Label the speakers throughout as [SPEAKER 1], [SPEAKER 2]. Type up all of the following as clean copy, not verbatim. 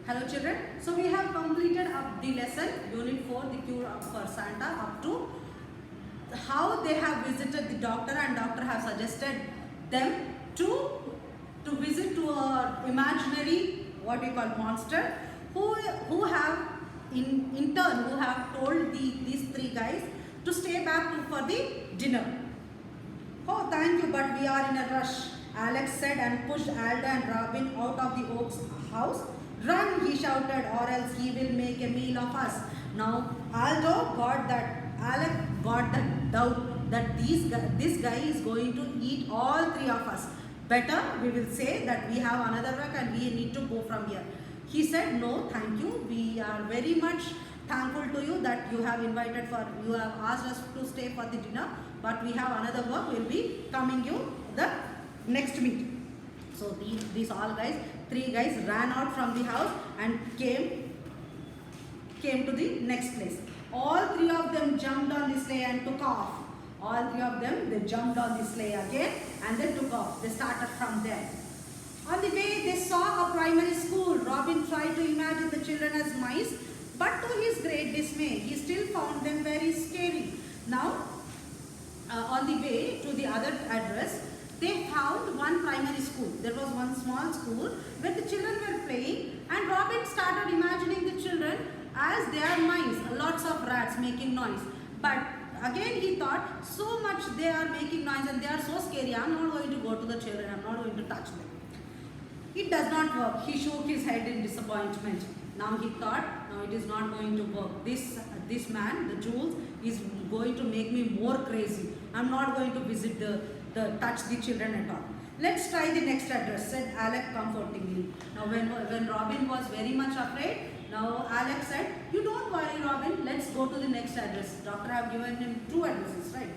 [SPEAKER 1] Hello children. So we have completed up the lesson unit 4, the cure for Santa, up to how they have visited the doctor and doctor have suggested them to visit to a imaginary what we call monster who have in turn who have told these three guys to stay back for the dinner. Oh, thank you, but we are in a rush, Alex said and pushed Alda and Robin out of the Oak's house. Run, he shouted, or else he will make a meal of us. Now, Alex got that doubt that this guy is going to eat all three of us. Better, we will say that we have another work and we need to go from here. He said, no, thank you. We are very much thankful to you that you have asked us to stay for the dinner, but we have another work. We'll be coming you the next meet. So these all guys, three guys ran out from the house and came to the next place. All three of them jumped on the sleigh and took off. All three of them, they jumped on the sleigh again and they took off. They started from there. On the way, they saw a primary school. Robin tried to imagine the children as mice, but to his great dismay, he still found them very scary. Now, on the way to the other address, they found one primary school. There was one small school where the children were playing, and Robin started imagining the children as they are mice, lots of rats making noise. But again he thought, so much they are making noise and they are so scary, I am not going to go to the children, I am not going to touch them. It does not work. He shook his head in disappointment. Now he thought, no, it is not going to work. This man, the Jules, is going to make me more crazy. I am not going to visit touch the children at all. Let's try the next address, said Alex comfortingly. Now when Robin was very much afraid, now Alex said, you don't worry Robin, let's go to the next address. Doctor have given him 2 addresses, right?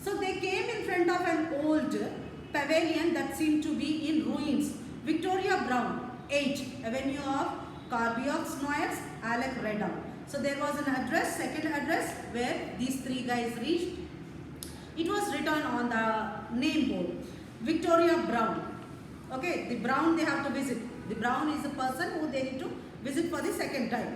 [SPEAKER 1] So they came in front of an old pavilion that seemed to be in ruins. Victoria Brown, 8, Avenue of Corbeaux Noyers, Alex read out. So there was an address, second address, where these 3 guys reached. It was written on the name board, Victoria Brown. Okay, the Brown they have to visit. The Brown is the person who they need to visit for the second time.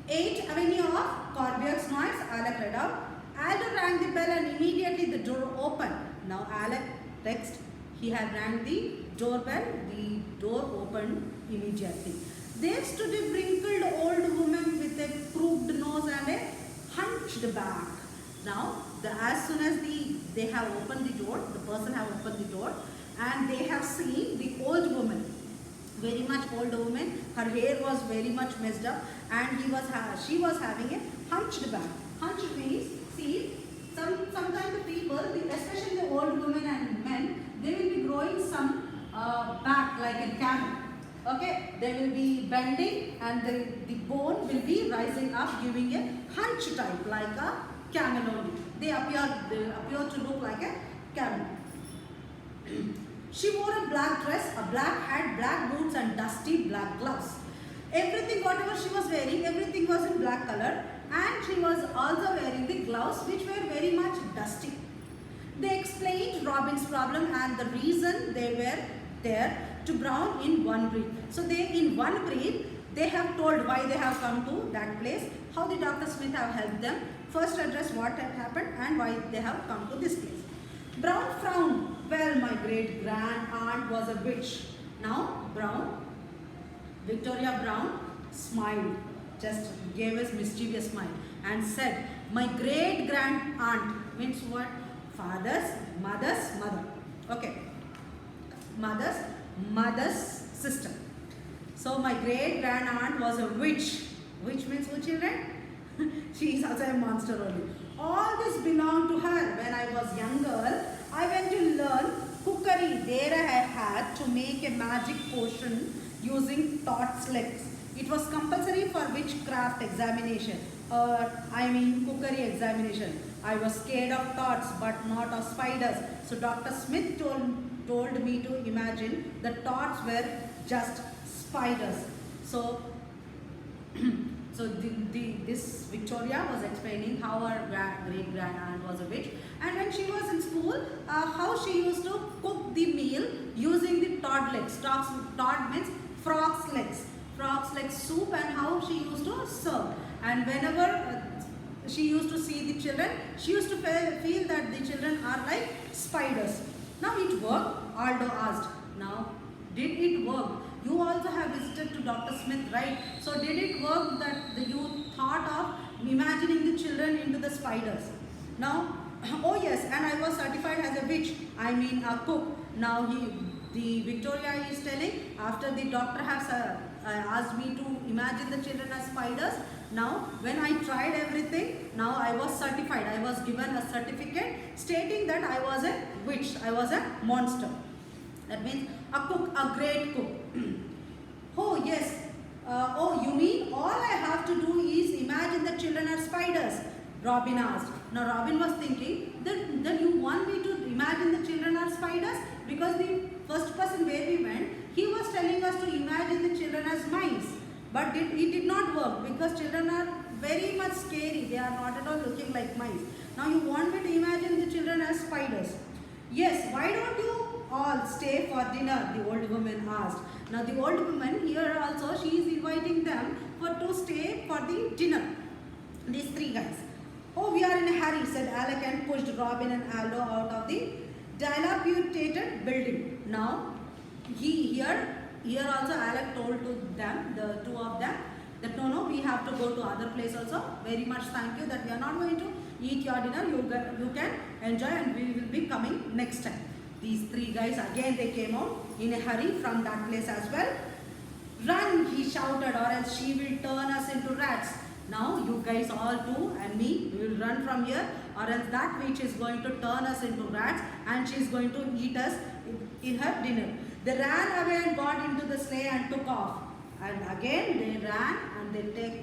[SPEAKER 1] 8 Avenue of Corbeaux Noyers, Alex read out. Aldo rang the bell and immediately the door opened. Now Alex text, he had rang the doorbell, the door opened immediately. There stood a wrinkled old woman with a crooked nose and a hunched back. Now, as soon as they have opened the door, the person have opened the door, and they have seen the old woman, very much old woman. Her hair was very much messed up, and she was having a hunched back. Hunched means, see, sometimes the people, especially the old women and men, they will be growing some back like a camel. Okay, they will be bending, and the bone will be rising up, giving a hunch type like a camel only. They appear to look like a camel. She wore a black dress, a black hat, black boots and dusty black gloves. Everything, whatever she was wearing, everything was in black color, and she was also wearing the gloves which were very much dusty. They explained Robin's problem and the reason they were there to Brown in one breath. So in one breath, they have told why they have come to that place, how the Dr. Smith have helped them, first address what had happened and why they have come to this place. Brown frowned. Well, my great grand aunt was a witch. Now Victoria Brown smiled, just gave us mischievous smile and said, my great grand aunt means what? Mother's mother. Okay. Mother's sister. So my great grand aunt was a witch. Witch means who, children? She is also a monster only. All this belonged to her. When I was younger, I went to learn cookery. There I had to make a magic potion using Todd's legs. It was compulsory for witchcraft examination. Cookery examination. I was scared of Todds but not of spiders. So Dr. Smith told me to imagine that Todds were just spiders. So this Victoria was explaining how her great grand aunt was a witch, and when she was in school, how she used to cook the meal using the Todd legs. Todd means frog's legs. frogs like soup and how she used to serve. And whenever she used to see the children, she used to feel that the children are like spiders. Now it worked? Aldo asked. Now, did it work? You also have visited to Dr. Smith, right? So did it work that you thought of imagining the children into the spiders? Now, oh yes, and I was certified as a witch, I mean a cook. Now the Victoria is telling, after the doctor has asked me to imagine the children as spiders, now when I tried everything, now I was certified. I was given a certificate stating that I was a witch, I was a monster. That means a cook, a great cook. Oh yes, oh you mean all I have to do is imagine the children as spiders? Robin asked. Now Robin was thinking, then you want me to imagine the children as spiders? Because the first person where we went, he was telling us to imagine the children as mice. But it did not work because children are very much scary. They are not at all looking like mice. Now you want me to imagine the children as spiders? Yes, why don't you all stay for dinner? The old woman asked. Now the old woman here also, she is inviting them to stay for the dinner. These three guys. Oh, we are in a hurry, said Alec and pushed Robin and Aldo out of the dilapidated building. Now, here also Alec told to them, the two of them, that no, we have to go to other place also. Very much thank you that we are not going to eat your dinner. You can enjoy and we will be coming next time. These three guys again they came out in a hurry from that place as well. Run, he shouted, or else she will turn us into rats. Now you guys all too and me, we will run from here, or else that witch is going to turn us into rats and she is going to eat us in her dinner. They ran away and got into the sleigh and took off. And again they ran and they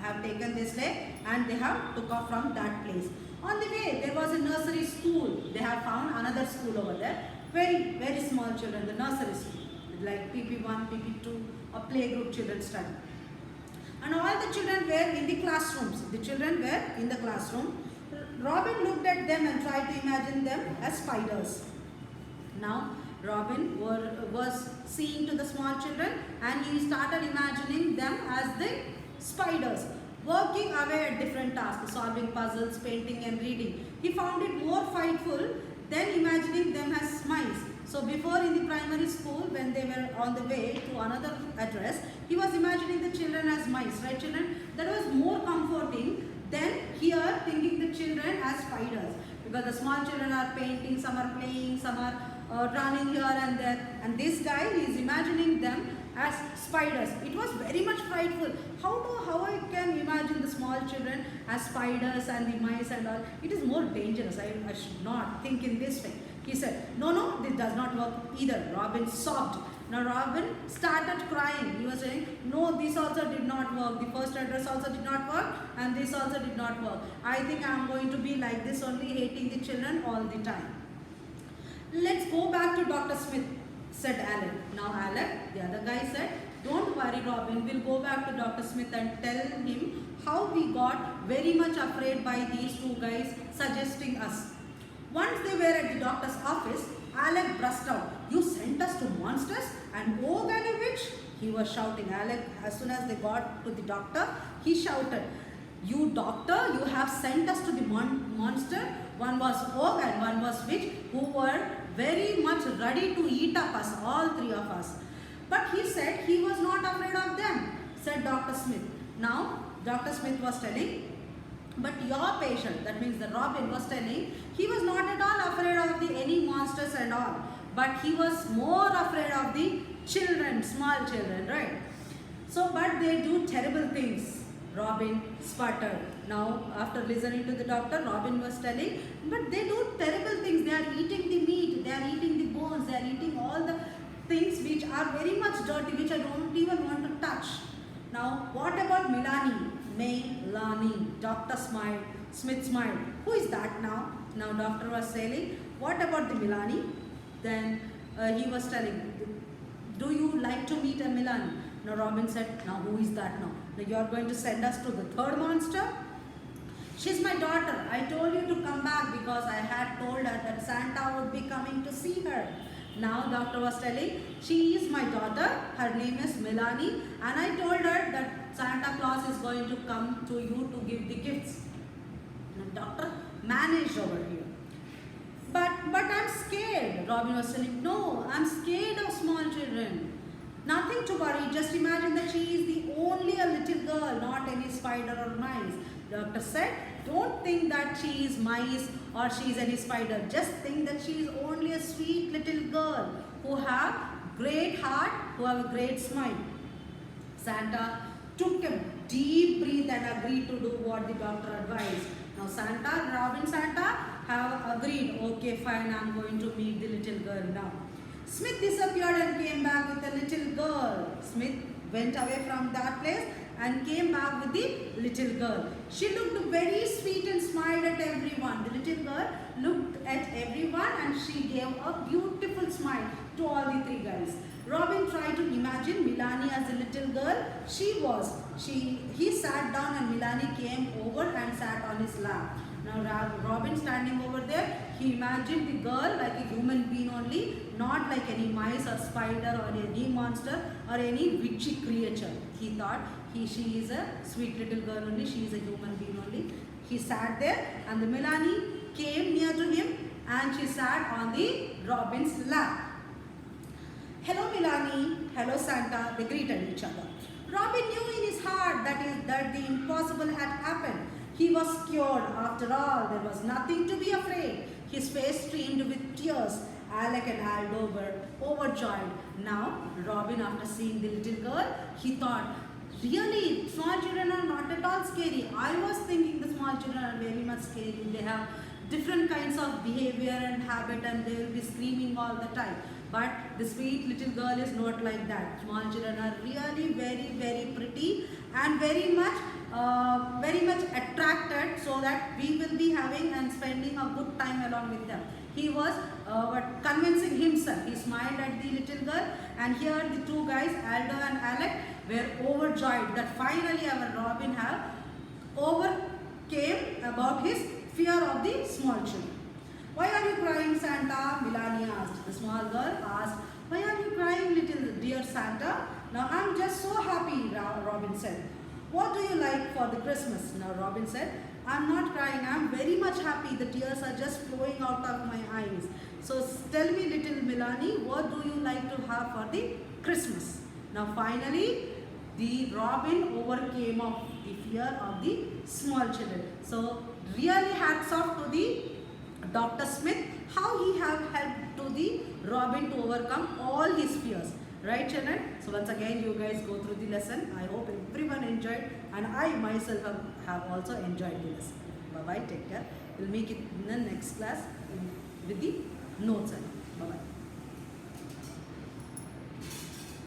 [SPEAKER 1] have taken this sleigh and they have took off from that place. On the way there was a nursery school. They have found another school over there. Very, very small children, the nursery school. Like PP1, PP2 or playgroup children study. And all the children were in the classrooms. The children were in the classroom. Robin looked at them and tried to imagine them as spiders. Now Robin was seeing to the small children and he started imagining them as the spiders, working away at different tasks, solving puzzles, painting and reading. He found it more frightful than imagining them as mice. So before in the primary school, when they were on the way to another address, he was imagining the children as mice, right children? That was more comforting than here thinking the children as spiders. Because the small children are painting, some are playing, some are running here and there. And this guy is imagining them as spiders. It was very much frightful. How I can imagine the small children as spiders and the mice and all. It is more dangerous. I should not think in this way. He said, no, this does not work either. Robin sobbed. Now Robin started crying. He was saying, no, this also did not work. The first address also did not work and this also did not work. I think I am going to be like this only, hating the children all the time. Let's go back to Dr. Smith, said Alec. Now Alec, the other guy said, don't worry Robin, we'll go back to Dr. Smith and tell him how we got very much afraid by these two guys suggesting us. Once they were at the doctor's office, Alec burst out, you sent us to monsters and ogre and a witch? He was shouting. Alec, as soon as they got to the doctor, he shouted, you doctor, you have sent us to the monster. One was ogre and one was witch, who were very much ready to eat up us, all three of us. But he said he was not afraid of them, said Dr. Smith. Now, Dr. Smith was telling, but your patient, that means the Robin, was telling, he was not at all afraid of any monsters and all. But he was more afraid of the children, small children, right? So, but they do terrible things, Robin sputtered. Now, after listening to the doctor, Robin was telling, but they do terrible things. They are eating the meat, they are eating the bones, they are eating all the things which are very much dirty, which I don't even want to touch. Now, what about Melanie? Doctor smiled. Smith smiled. Who is that now? Now, doctor was saying, what about the Melanie? Then he was telling, do you like to meet a Melanie? Now, Robin said, now who is that now? Now, you are going to send us to the third monster? She's my daughter. I told you to come back because I had told her that Santa would be coming to see her. Now, doctor was telling, she is my daughter. her name is Melanie, and I told her that Santa Claus is going to come to you to give the gifts. And doctor managed over here. But I'm scared. Robin was telling, no, I'm scared of small children. Nothing to worry. Just imagine that she is the only a little girl, not any spider or mice. Doctor said, don't think that she is mice or she is any spider. Just think that she is only a sweet little girl who have great heart, who have a great smile. Santa took a deep breath and agreed to do what the doctor advised. Now Robin Santa have agreed, okay fine, I'm going to meet the little girl now. Smith disappeared and came back with a little girl. Smith went away from that place and came back with the little girl. She looked very sweet and smiled at everyone. The little girl looked at everyone and she gave a beautiful smile to all the three guys. Robin tried to imagine Melanie as a little girl. He sat down and Melanie came over and sat on his lap. Now Robin standing over there, he imagined the girl like a human being only, not like any mice or spider or any monster or any witchy creature. He thought she is a sweet little girl only, she is a human being only. He sat there and the Melanie came near to him and she sat on the Robin's lap. Hello Melanie, hello Santa, they greeted each other. Robin knew in his heart that the impossible had happened. He was cured. After all, there was nothing to be afraid. His face streamed with tears. Alec and Aldo were overjoyed. Now, Robin, after seeing the little girl, he thought, really, small children are not at all scary. I was thinking the small children are very much scary. They have different kinds of behavior and habit and they will be screaming all the time. But the sweet little girl is not like that. Small children are really very, very pretty and very much attracted, so that we will be having and spending a good time along with them. He was convincing himself. He smiled at the little girl, and here the two guys, Aldo and Alec, were overjoyed that finally our Robin have overcame about his fear of the small children. Why are you crying, Santa? Melanie asked. The small girl asked, why are you crying, little dear Santa? Now I'm just so happy, Robin said. What do you like for the Christmas? Now Robin said, I'm not crying, I'm very much happy. The tears are just flowing out of my eyes. So tell me, little Melanie, what do you like to have for the Christmas? Now finally, the Robin overcame of the fear of the small children. So really hats off to the Dr. Smith, how he have helped to the Robin to overcome all his fears. Right, children? So once again, you guys go through the lesson. I hope everyone enjoyed, and I myself have also enjoyed the lesson. Bye-bye, take care. We'll make it in the next class with the notes. Bye-bye.